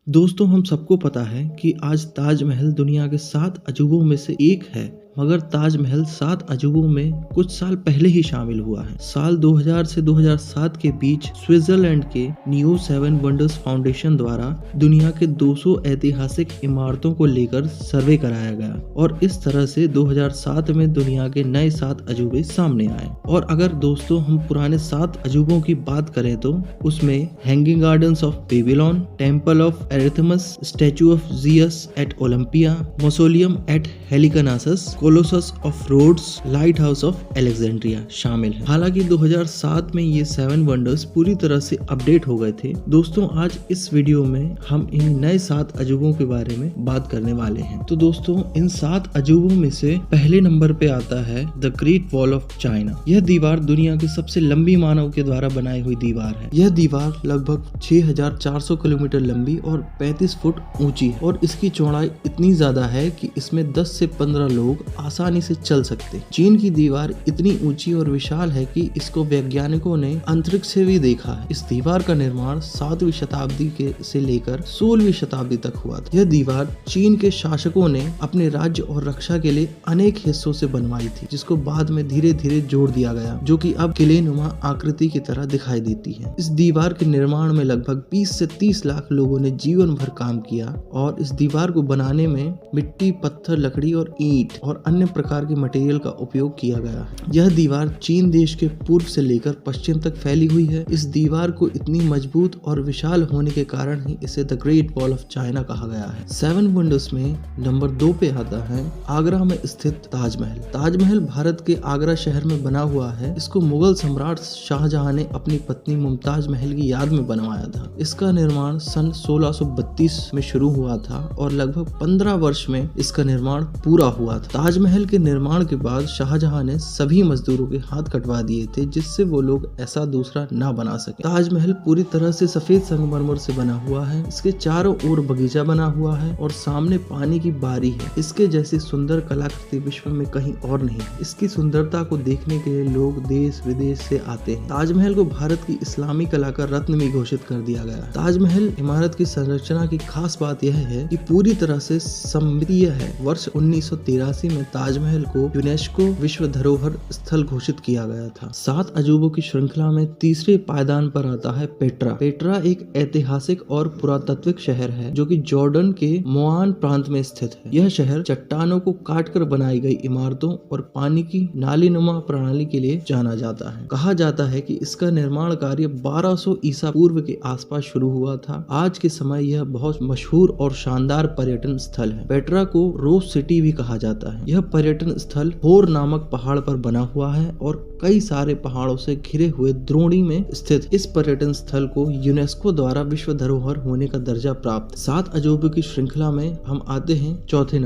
दोस्तों हम सबको पता है कि आज ताजमहल दुनिया के 7 अजूबों में से एक है, मगर ताजमहल 7 अजूबों में कुछ साल पहले ही शामिल हुआ है। साल 2000 से 2007 के बीच स्विट्जरलैंड के न्यू 7 वंडर्स फाउंडेशन द्वारा दुनिया के 200 ऐतिहासिक इमारतों को लेकर सर्वे कराया गया और इस तरह से 2007 में दुनिया के नए 7 अजूबे सामने आए। और अगर दोस्तों हम पुराने 7 अजूबों की बात करें तो उसमें hanging gardens of Babylon, temple of Artemis, statue of Zeus at Olympia, Mausoleum at Halicarnassus, Colossus of Rhodes, lighthouse of Alexandria शामिल है। हालांकि 2007 में ये 7 वंडर्स पूरी तरह से अपडेट हो गए थे। दोस्तों आज इस वीडियो में हम इन नए 7 अजूबों के बारे में बात करने वाले हैं। तो दोस्तों इन 7 अजूबों में से पहले नंबर पे आता है the great wall of China. यह दीवार दुनिया की सबसे लंबी मानव के द्वारा बनाई हुई दीवार है। यह दीवार लगभग 6400 किलोमीटर लंबी और 35 फुट ऊंची है और इसकी चौड़ाई इतनी ज्यादा है कि इसमें 10 से 15 लोग आसानी से चल सकते। चीन की दीवार इतनी ऊंची और विशाल है कि इसको वैज्ञानिकों ने अंतरिक्ष से भी देखा है। इस दीवार का निर्माण 7वीं शताब्दी से लेकर 16वीं शताब्दी तक हुआ था। यह दीवार चीन के शासकों ने अपने राज्य और रक्षा के लिए अनेक हिस्सों से बनवाई थी, जिसको बाद में धीरे धीरे जोड़ दिया गया, जो कि अब किले नुमा आकृति की तरह दिखाई देती है। इस दीवार के निर्माण में लगभग 20 से 30 लाख लोगों ने जीवन भर काम किया और इस दीवार को बनाने में मिट्टी, पत्थर, लकड़ी और ईंट और अन्य प्रकार के मटेरियल का उपयोग किया गया है। यह दीवार चीन देश के पूर्व से लेकर पश्चिम तक फैली हुई है। इस दीवार को इतनी मजबूत और विशाल होने के कारण ही इसे the great wall of China कहा गया है। 7 वंडर्स में नंबर 2 पे आता है आगरा में स्थित ताजमहल। ताजमहल भारत के आगरा शहर में बना हुआ है। इसको मुगल सम्राट शाहजहां ने अपनी पत्नी मुमताज महल की याद में बनवाया था। इसका निर्माण सन 1632 में शुरू हुआ था और लगभग 15 वर्ष में इसका निर्माण पूरा हुआ था। ताजमहल के निर्माण के बाद शाहजहां ने सभी मजदूरों के हाथ कटवा दिए थे, जिससे वो लोग ऐसा दूसरा ना बना सके। ताजमहल पूरी तरह से सफेद संगमरमर से बना हुआ है। इसके चारों ओर बगीचा बना हुआ है और सामने पानी की बारी है। इसके जैसी सुंदर कलाकृति विश्व में कहीं और नहीं। इसकी सुंदरता को देखने के लिए लोग देश विदेश से आते हैं। ताजमहल को भारत की इस्लामी कला का रत्न भी घोषित कर दिया गया। ताजमहल इमारत की संरचना की खास बात यह है कि पूरी तरह से सममितीय है। वर्ष 1983 में ताजमहल को यूनेस्को विश्व धरोहर स्थल घोषित किया गया था। 7 अजूबों की श्रृंखला में तीसरे पायदान पर आता है पेट्रा। पेट्रा एक ऐतिहासिक और पुरातात्विक शहर है जो कि जॉर्डन के मोआन प्रांत में स्थित है। यह शहर चट्टानों को काटकर बनाई गई इमारतों और पानी की नालीनुमा प्रणाली के लिए जाना जाता है। कहा जाता है कि इसका निर्माण कार्य 1200 ईसा पूर्व के आसपास शुरू हुआ था। आज के समय यह बहुत मशहूर और शानदार पर्यटन स्थल है। पेट्रा को रोज सिटी भी कहा जाता है। यह पर्यटन स्थल होर नामक पहाड़ पर बना हुआ है और कई सारे पहाड़ों से घिरे हुए द्रोणी में स्थित इस पर्यटन स्थल को यूनेस्को द्वारा विश्व धरोहर होने का दर्जा प्राप्त। 7 अजूबों की श्रृंखला में हम आते हैं चौथे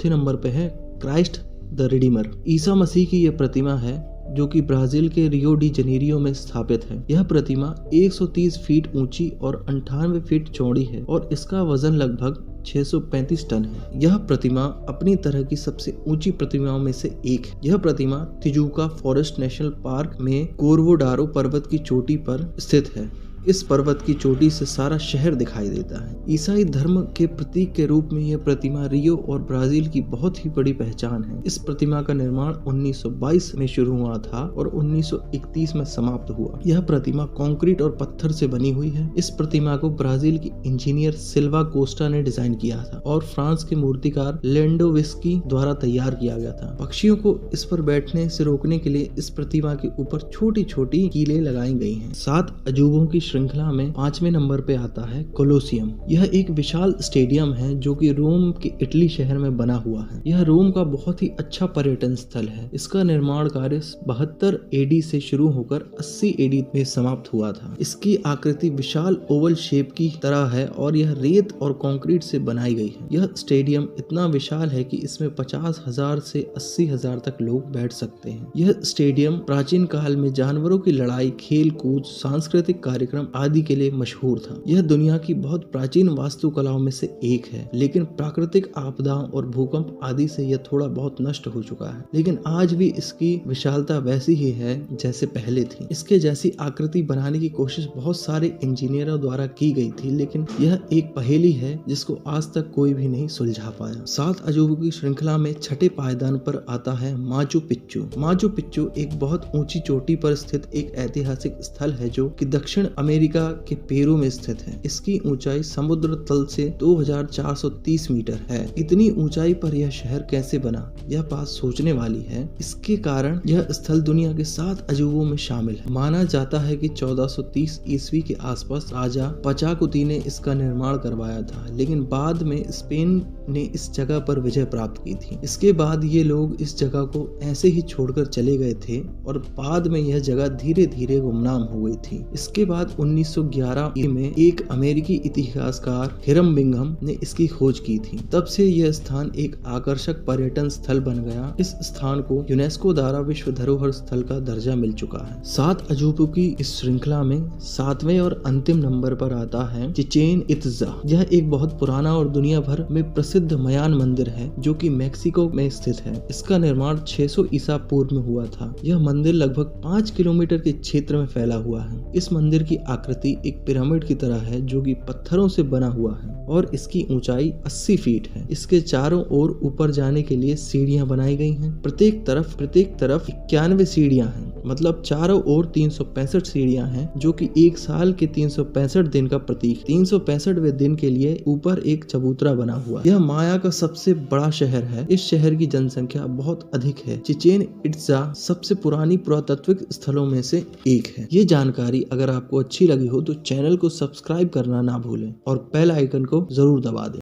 नंबर पे है Christ the Redeemer. Isa Masih की यह प्रतिमा है जो कि ब्राजील के रियो डी जनेरियो में स्थापित है। यह प्रतिमा 130 फीट ऊंची और 98 फीट चौड़ी है और इसका वजन लगभग 635 टन है। यह प्रतिमा अपनी तरह की सबसे ऊंची प्रतिमाओं में से एक है। यह प्रतिमा तिजुका फॉरेस्ट नेशनल पार्क में कोर्वोडारो पर्वत की चोटी पर स्थित है। इस पर्वत की चोटी से सारा शहर दिखाई देता है। ईसाई धर्म के प्रतीक के रूप में यह प्रतिमा रियो और ब्राजील की बहुत ही बड़ी पहचान है। इस प्रतिमा का निर्माण 1922 में शुरू हुआ था और 1931 में समाप्त हुआ। यह प्रतिमा कंक्रीट और पत्थर से बनी हुई है। इस प्रतिमा को ब्राजील की इंजीनियर सिल्वा कोस्टा ने डिजाइन किया था और फ्रांस के मूर्तिकार लेंडोविस्की द्वारा तैयार किया गया था। पक्षियों को इस पर बैठने से रोकने के लिए इस प्रतिमा के ऊपर छोटी छोटी कीलें लगाई गई हैं। 7 अजूबों की श्रृंखला में 5वें नंबर पे आता है कोलोसियम। यह एक विशाल स्टेडियम है जो कि रोम के इटली शहर में बना हुआ है। यह रोम का बहुत ही अच्छा पर्यटन स्थल है। इसका निर्माण कार्य 72 एडी से शुरू होकर 80 एडी में समाप्त हुआ था। इसकी आकृति विशाल ओवल शेप की तरह है और यह रेत और कंक्रीट से बनाई गई है। यह स्टेडियम इतना विशाल है कि इसमें 50,000 से 80,000 तक लोग बैठ सकते हैं। यह स्टेडियम प्राचीन काल में जानवरों की लड़ाई, खेल कूद, सांस्कृतिक कार्यक्रम भूकंप आदि के लिए मशहूर था। यह दुनिया की बहुत प्राचीन वास्तुकलाओं में से एक है, लेकिन प्राकृतिक आपदाओं और भूकंप आदि से यह थोड़ा बहुत नष्ट हो चुका है। लेकिन आज भी इसकी विशालता वैसी ही है जैसे पहले थी। इसके जैसी आकृति बनाने की कोशिश बहुत सारे इंजीनियरों द्वारा की गई थी, लेकिन यह एक पहेली है जिसको आज तक कोई भी नहीं सुलझा पाया। 7 अजूबों की श्रृंखला में छठे पायदान पर आता है माचू पिच्चू। माचू पिच्चू एक बहुत ऊंची चोटी पर स्थित एक ऐतिहासिक स्थल है जो कि दक्षिण अमेरिका के पेरू में स्थित है। इसकी ऊंचाई समुद्र तल से 2430 मीटर है। इतनी ऊंचाई पर यह शहर कैसे बना, यह बात सोचने वाली है। इसके कारण यह स्थल दुनिया के 7 अजूबों में शामिल है। माना जाता है कि 1430 ईस्वी के आसपास राजा पचाकुती ने इसका निर्माण करवाया था, लेकिन बाद में स्पेन ने इस जगह पर विजय प्राप्त की थी। इसके बाद ये लोग इस जगह को ऐसे ही छोड़कर चले गए थे और बाद में यह जगह धीरे धीरे गुमनाम हो गई थी। इसके बाद 1911 में एक अमेरिकी इतिहासकार हिरम बिंघम ने इसकी खोज की थी। तब से यह स्थान एक आकर्षक पर्यटन स्थल बन गया। इस स्थान को यूनेस्को द्वारा विश्व धरोहर स्थल का दर्जा मिल चुका है। 7 अजूबों की इस श्रृंखला में 7वें और अंतिम नंबर पर आता है चिचेन इत्जा। यह एक बहुत पुराना और दुनिया भर में प्रसिद्ध मयान मंदिर है जो कि मेक्सिको में स्थित है। इसका निर्माण 600 ईसा पूर्व में हुआ था। यह मंदिर लगभग 5 किलोमीटर के क्षेत्र में फैला हुआ है। इस मंदिर की आकृति एक पिरामिड की तरह है जो कि पत्थरों से बना हुआ है और इसकी ऊंचाई 80 फीट है। इसके चारों ओर ऊपर जाने के लिए सीढ़ियां बनाई गई हैं। प्रत्येक तरफ 91 सीढ़ियां हैं, मतलब चारों ओर 365 सीढ़ियां हैं, जो कि एक साल के 365 दिन का प्रतीक। 365वें दिन के लिए ऊपर एक चबूतरा बना हुआ है। यह माया का सबसे बड़ा शहर है। इस शहर की जनसंख्या बहुत अधिक है। चिचेन इट्जा सबसे पुरानी पुरातात्विक स्थलों में से एक है। ये जानकारी अगर आपको अच्छी लगी हो तो चैनल को सब्सक्राइब करना ना भूलें और बेल आइकन को जरूर दबा दें।